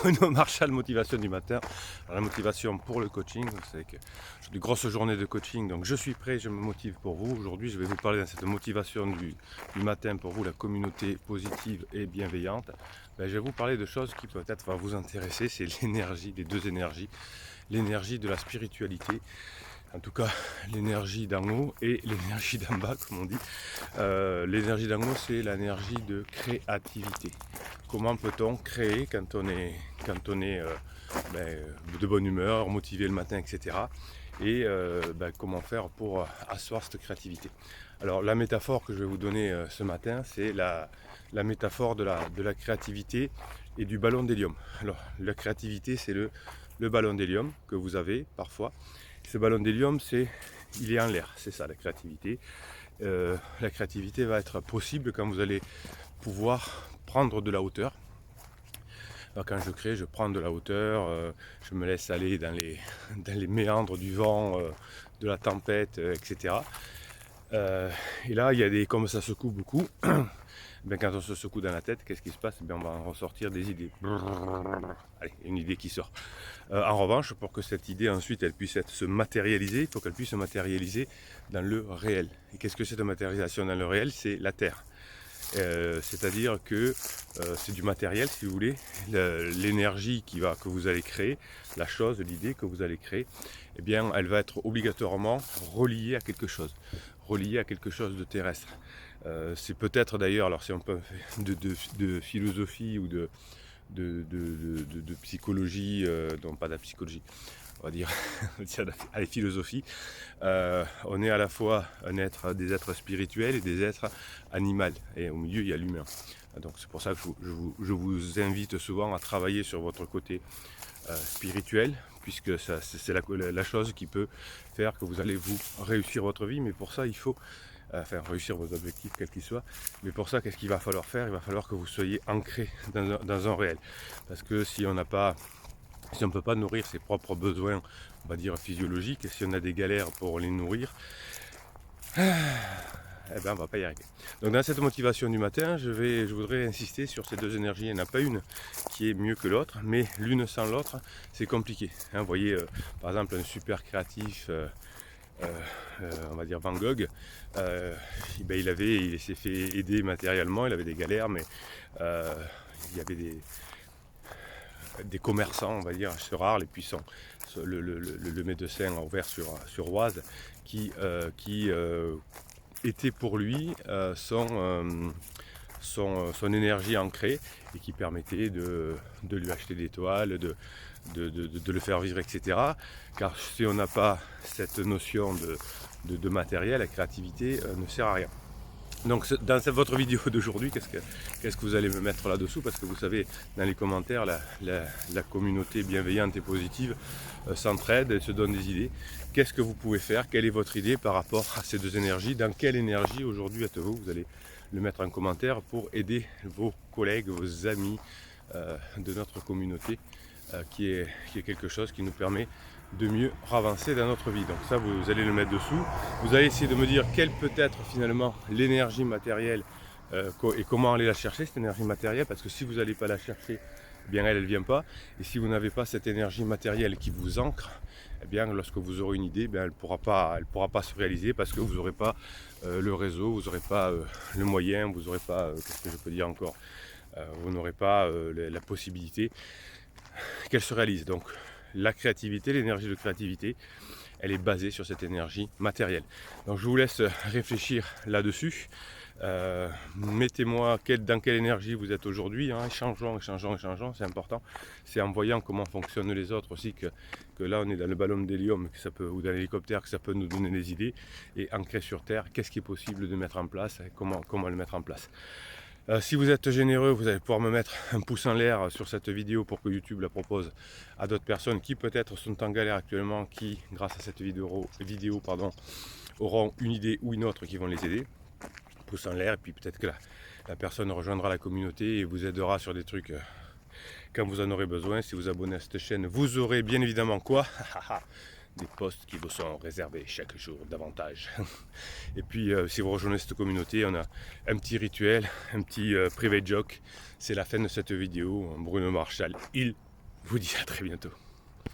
Bruno Marchal, motivation du matin. Alors, la motivation pour le coaching, c'est que j'ai de grosses journées de coaching, donc je suis prêt, je me motive pour vous. Aujourd'hui, je vais vous parler de cette motivation du matin pour vous, la communauté positive et bienveillante. Ben, je vais vous parler de choses qui peut-être vont vous intéresser, c'est l'énergie, les deux énergies. L'énergie de la spiritualité, en tout cas l'énergie d'en haut et l'énergie d'en bas, comme on dit. L'énergie d'en haut, c'est l'énergie de créativité. Comment peut-on créer quand on est de bonne humeur, motivé le matin, etc. Et comment faire pour asseoir cette créativité. Alors la métaphore que je vais vous donner ce matin, c'est la métaphore de la créativité et du ballon d'hélium. Alors la créativité, c'est le ballon d'hélium que vous avez parfois. Ce ballon d'hélium, il est en l'air, c'est ça la créativité. La créativité va être possible quand vous allez pouvoir prendre de la hauteur. Alors quand je crée, je prends de la hauteur, je me laisse aller dans les méandres du vent, de la tempête, etc. Et là, il y a comme ça secoue beaucoup, quand on se secoue dans la tête, qu'est-ce qui se passe? On va en ressortir des idées. Allez, une idée qui sort. En revanche, pour que cette idée ensuite elle puisse se matérialiser, il faut qu'elle puisse se matérialiser dans le réel. Et qu'est-ce que c'est de matérialisation dans le réel? C'est la terre. C'est-à-dire que c'est du matériel, si vous voulez, l'énergie que vous allez créer, la chose, l'idée que vous allez créer, eh bien, elle va être obligatoirement reliée à quelque chose de terrestre. C'est peut-être d'ailleurs, alors si on peut de philosophie ou de psychologie, non pas de la psychologie, on va dire, à la philosophie, on est à la fois des êtres spirituels et des êtres animaux. Et au milieu, il y a l'humain. Donc c'est pour ça que je vous invite souvent à travailler sur votre côté spirituel, puisque c'est la chose qui peut faire que vous allez vous réussir votre vie. Mais pour ça, il faut réussir vos objectifs, quels qu'ils soient. Mais pour ça, qu'est-ce qu'il va falloir faire? Il va falloir que vous soyez ancré dans un réel. Parce que si on ne peut pas nourrir ses propres besoins, on va dire physiologiques, et si on a des galères pour les nourrir, on ne va pas y arriver. Donc dans cette motivation du matin, je voudrais insister sur ces deux énergies. Il n'y en a pas une qui est mieux que l'autre, mais l'une sans l'autre, c'est compliqué. Vous voyez, par exemple, un super créatif, on va dire Van Gogh, il s'est fait aider matériellement, il avait des galères, mais il y avait des commerçants, on va dire, sur Arles, et puis le médecin a ouvert sur Oise, qui était pour lui son énergie ancrée et qui permettait de lui acheter des toiles, de le faire vivre, etc. Car si on n'a pas cette notion de matériel, la créativité ne sert à rien. Donc dans votre vidéo d'aujourd'hui, qu'est-ce que vous allez me mettre là-dessous? Parce que vous savez, dans les commentaires, la communauté bienveillante et positive s'entraide et se donne des idées. Qu'est-ce que vous pouvez faire? Quelle est votre idée par rapport à ces deux énergies? Dans quelle énergie aujourd'hui êtes-vous? Vous allez le mettre en commentaire pour aider vos collègues, vos amis de notre communauté, qui est quelque chose qui nous permet de mieux avancer dans notre vie. Donc ça, vous allez le mettre dessous. Vous allez essayer de me dire quelle peut être finalement l'énergie matérielle et comment aller la chercher, cette énergie matérielle, parce que si vous n'allez pas la chercher, eh bien elle ne vient pas. Et si vous n'avez pas cette énergie matérielle qui vous ancre, eh bien lorsque vous aurez une idée, elle ne pourra pas se réaliser parce que vous n'aurez pas le réseau, vous n'aurez pas le moyen, vous n'aurez pas, qu'est-ce que je peux dire encore, vous n'aurez pas la possibilité qu'elle se réalise. Donc la créativité, l'énergie de créativité, elle est basée sur cette énergie matérielle. Donc je vous laisse réfléchir là-dessus. Mettez-moi dans quelle énergie vous êtes aujourd'hui. Échangeons, c'est important. C'est en voyant comment fonctionnent les autres aussi que là on est dans le ballon d'hélium ou dans l'hélicoptère que ça peut nous donner des idées. Et ancré sur terre, qu'est-ce qui est possible de mettre en place et comment le mettre en place. Si vous êtes généreux, vous allez pouvoir me mettre un pouce en l'air sur cette vidéo pour que YouTube la propose à d'autres personnes qui peut-être sont en galère actuellement, qui grâce à cette vidéo auront une idée ou une autre qui vont les aider. Pouce en l'air, et puis peut-être que la personne rejoindra la communauté et vous aidera sur des trucs quand vous en aurez besoin. Si vous abonnez à cette chaîne, vous aurez bien évidemment quoi? Des posts qui vous sont réservés chaque jour davantage. Et puis si vous rejoignez cette communauté, on a un petit rituel, un petit private joke. C'est la fin de cette vidéo. Bruno Marchal, il Je vous dis à très bientôt.